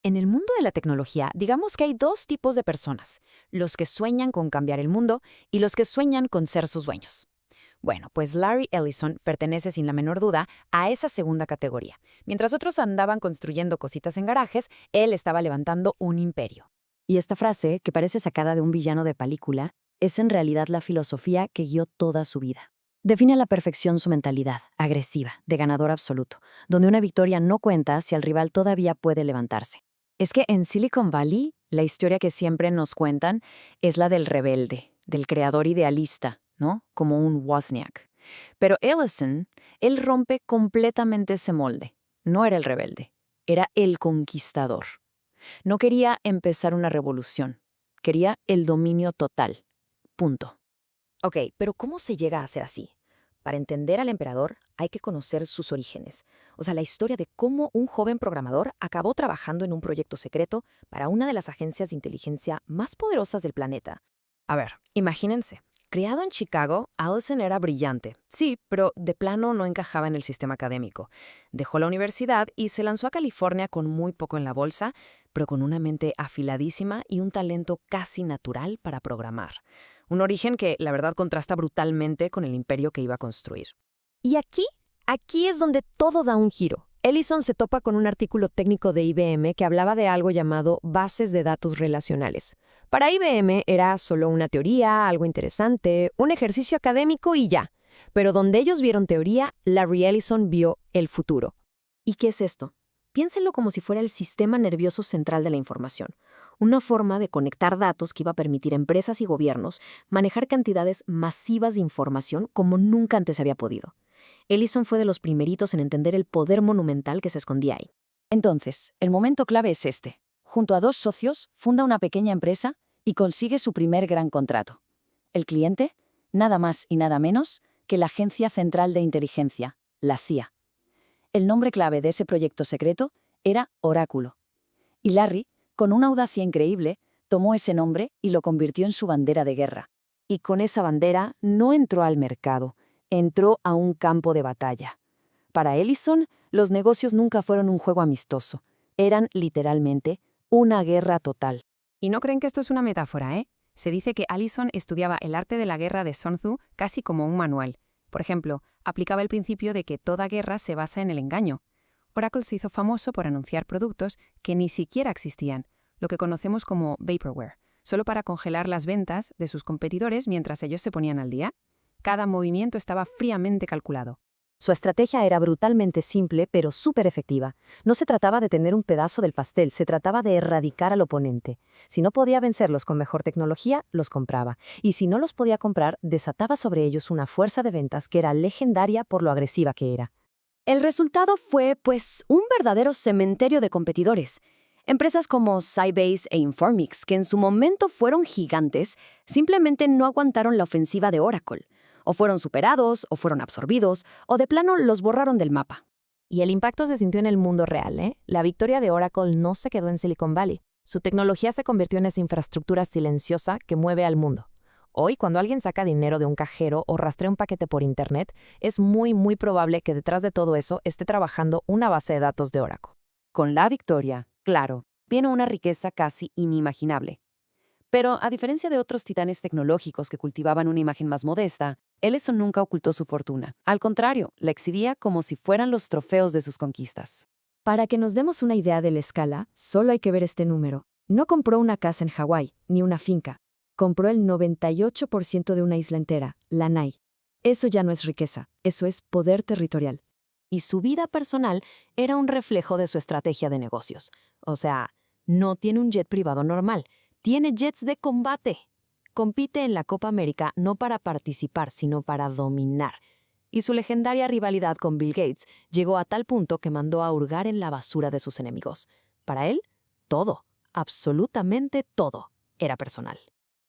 En el mundo de la tecnología, digamos que hay dos tipos de personas, los que sueñan con cambiar el mundo y los que sueñan con ser sus dueños. Bueno, pues Larry Ellison pertenece sin la menor duda a esa segunda categoría. Mientras otros andaban construyendo cositas en garajes, él estaba levantando un imperio. Y esta frase, que parece sacada de un villano de película, es en realidad la filosofía que guió toda su vida. Define a la perfección su mentalidad, agresiva, de ganador absoluto, donde una victoria no cuenta si el rival todavía puede levantarse. Es que en Silicon Valley, la historia que siempre nos cuentan es la del rebelde, del creador idealista, ¿no? Como un Wozniak. Pero Ellison, él rompe completamente ese molde. No era el rebelde, era el conquistador. No quería empezar una revolución, quería el dominio total. Punto. Ok, pero ¿cómo se llega a ser así? Para entender al emperador hay que conocer sus orígenes, o sea, la historia de cómo un joven programador acabó trabajando en un proyecto secreto para una de las agencias de inteligencia más poderosas del planeta. A ver, imagínense. Criado en Chicago, Allison era brillante, sí, pero de plano no encajaba en el sistema académico. Dejó la universidad y se lanzó a California con muy poco en la bolsa, pero con una mente afiladísima y un talento casi natural para programar. Un origen que, la verdad, contrasta brutalmente con el imperio que iba a construir. Y aquí es donde todo da un giro. Ellison se topa con un artículo técnico de IBM que hablaba de algo llamado bases de datos relacionales. Para IBM era solo una teoría, algo interesante, un ejercicio académico y ya. Pero donde ellos vieron teoría, Larry Ellison vio el futuro. ¿Y qué es esto? Piénsenlo como si fuera el sistema nervioso central de la información, una forma de conectar datos que iba a permitir a empresas y gobiernos manejar cantidades masivas de información como nunca antes se había podido. Ellison fue de los primeritos en entender el poder monumental que se escondía ahí. Entonces, el momento clave es este. Junto a dos socios, funda una pequeña empresa y consigue su primer gran contrato. El cliente, nada más y nada menos que la Agencia Central de Inteligencia, la CIA. El nombre clave de ese proyecto secreto era Oráculo. Y Larry, con una audacia increíble, tomó ese nombre y lo convirtió en su bandera de guerra. Y con esa bandera no entró al mercado, entró a un campo de batalla. Para Ellison, los negocios nunca fueron un juego amistoso. Eran, literalmente, una guerra total. Y no creen que esto es una metáfora, ¿eh? Se dice que Allison estudiaba el arte de la guerra de Sun Tzu casi como un manual. Por ejemplo, aplicaba el principio de que toda guerra se basa en el engaño. Oracle se hizo famoso por anunciar productos que ni siquiera existían, lo que conocemos como vaporware, solo para congelar las ventas de sus competidores mientras ellos se ponían al día. Cada movimiento estaba fríamente calculado. Su estrategia era brutalmente simple, pero súper efectiva. No se trataba de tener un pedazo del pastel, se trataba de erradicar al oponente. Si no podía vencerlos con mejor tecnología, los compraba. Y si no los podía comprar, desataba sobre ellos una fuerza de ventas que era legendaria por lo agresiva que era. El resultado fue, pues, un verdadero cementerio de competidores. Empresas como Sybase e Informix, que en su momento fueron gigantes, simplemente no aguantaron la ofensiva de Oracle. O fueron superados, o fueron absorbidos, o de plano los borraron del mapa. Y el impacto se sintió en el mundo real, ¿eh? La victoria de Oracle no se quedó en Silicon Valley. Su tecnología se convirtió en esa infraestructura silenciosa que mueve al mundo. Hoy, cuando alguien saca dinero de un cajero o rastrea un paquete por Internet, es muy probable que detrás de todo eso esté trabajando una base de datos de Oracle. Con la victoria, claro, viene una riqueza casi inimaginable. Pero, a diferencia de otros titanes tecnológicos que cultivaban una imagen más modesta, Ellison nunca ocultó su fortuna. Al contrario, la exhibía como si fueran los trofeos de sus conquistas. Para que nos demos una idea de la escala, solo hay que ver este número. No compró una casa en Hawái, ni una finca. Compró el 98% de una isla entera, Lanai. Eso ya no es riqueza, eso es poder territorial. Y su vida personal era un reflejo de su estrategia de negocios. O sea, no tiene un jet privado normal, tiene jets de combate. Compite en la Copa América no para participar, sino para dominar. Y su legendaria rivalidad con Bill Gates llegó a tal punto que mandó a hurgar en la basura de sus enemigos. Para él, todo, absolutamente todo, era personal.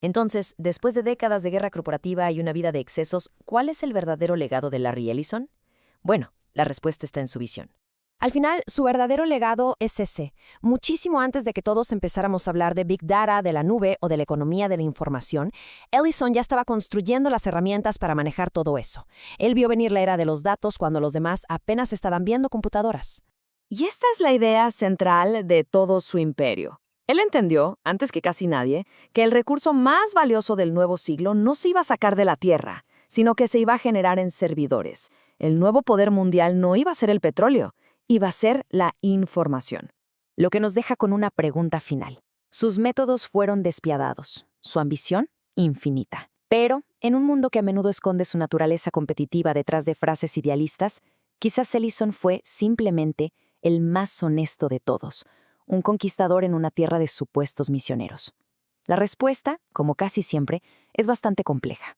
Entonces, después de décadas de guerra corporativa y una vida de excesos, ¿cuál es el verdadero legado de Larry Ellison? Bueno, la respuesta está en su visión. Al final, su verdadero legado es ese. Muchísimo antes de que todos empezáramos a hablar de Big Data, de la nube o de la economía de la información, Ellison ya estaba construyendo las herramientas para manejar todo eso. Él vio venir la era de los datos cuando los demás apenas estaban viendo computadoras. Y esta es la idea central de todo su imperio. Él entendió, antes que casi nadie, que el recurso más valioso del nuevo siglo no se iba a sacar de la tierra, sino que se iba a generar en servidores. El nuevo poder mundial no iba a ser el petróleo, iba a ser la información. Lo que nos deja con una pregunta final. Sus métodos fueron despiadados, su ambición infinita. Pero, en un mundo que a menudo esconde su naturaleza competitiva detrás de frases idealistas, quizás Ellison fue simplemente el más honesto de todos, un conquistador en una tierra de supuestos misioneros. La respuesta, como casi siempre, es bastante compleja.